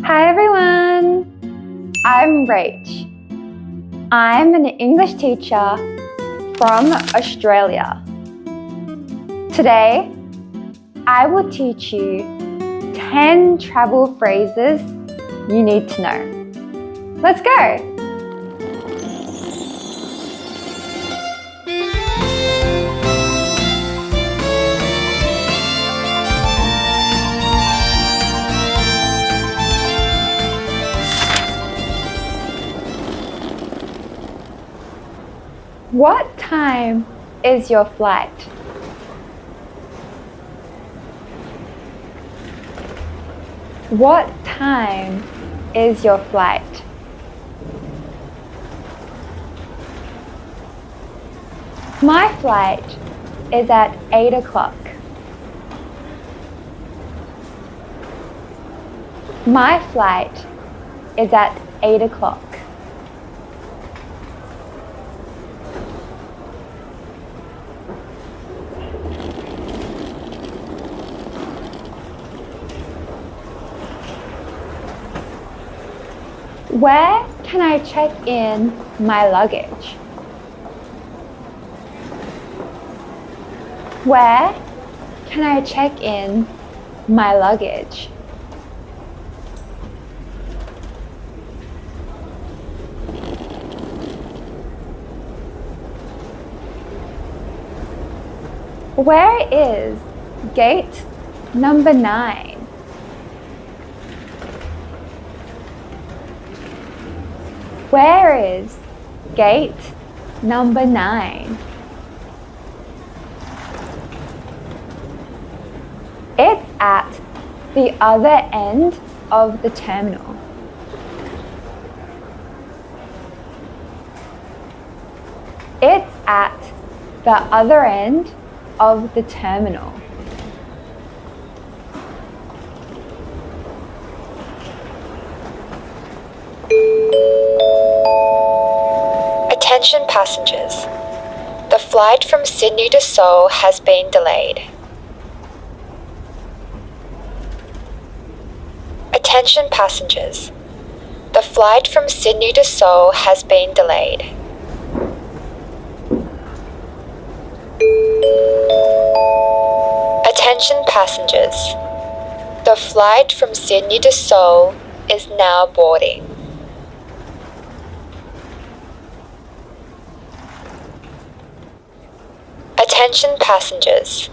Hi everyone! I'm Rach. I'm an English teacher from Australia. Today, I will teach you 10 travel phrases you need to know. Let's go! What time is your flight? What time is your flight? My flight is at 8 o'clock. My flight is at 8 o'clock. Where can I check in my luggage? Where can I check in my luggage? Where is gate number 9? Where is gate number 9? It's at the other end of the terminal. It's at the other end of the terminal. Attention passengers. The flight from Sydney to Seoul has been delayed. Attention passengers. The flight from Sydney to Seoul has been delayed. Attention passengers. The flight from Sydney to Seoul is now boarding. Attention passengers.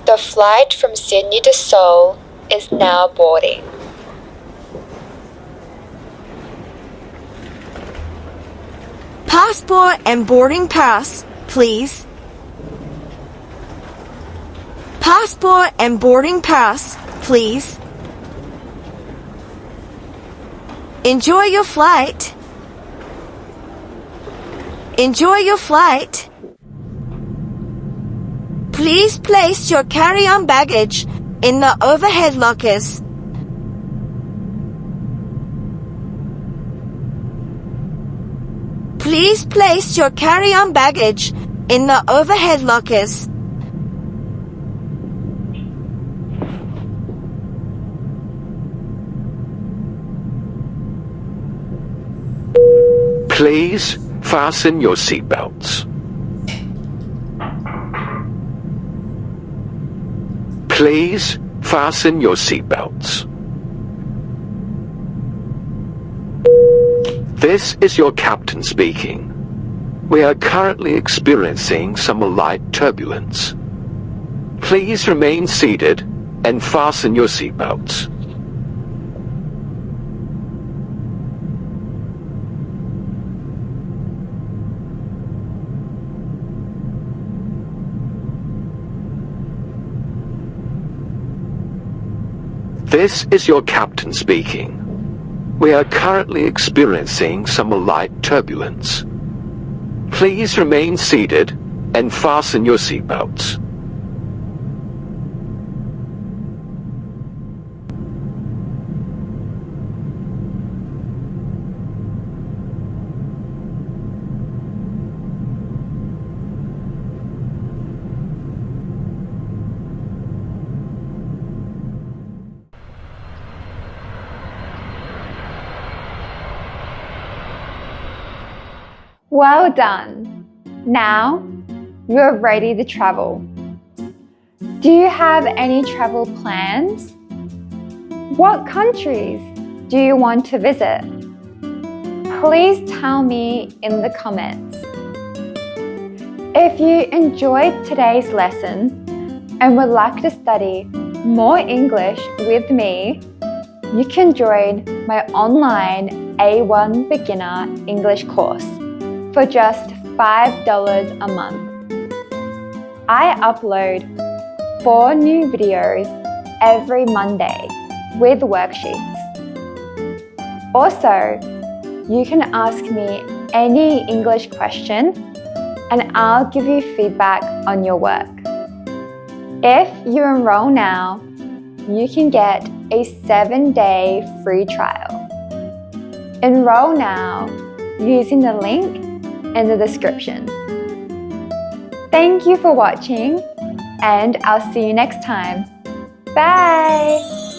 The flight from Sydney to Seoul is now boarding. Passport and boarding pass, please. Passport and boarding pass, please. Enjoy your flight. Enjoy your flight. Please place your carry-on baggage in the overhead lockers. Please place your carry-on baggage in the overhead lockers. Please fasten your seatbelts. Please fasten your seatbelts. This is your captain speaking. We are currently experiencing some light turbulence. Please remain seated and fasten your seatbelts. This is your captain speaking. We are currently experiencing some light turbulence. Please remain seated and fasten your seatbelts. Well done! Now you're ready to travel. Do you have any travel plans? What countries do you want to visit? Please tell me in the comments. If you enjoyed today's lesson and would like to study more English with me, you can join my online A1 Beginner English course for just $5 a month. I upload 4 new videos every Monday with worksheets. Also, you can ask me any English question and I'll give you feedback on your work. If you enroll now, you can get a 7-day free trial. Enroll now using the link in the description. Thank you for watching and I'll see you next time. Bye!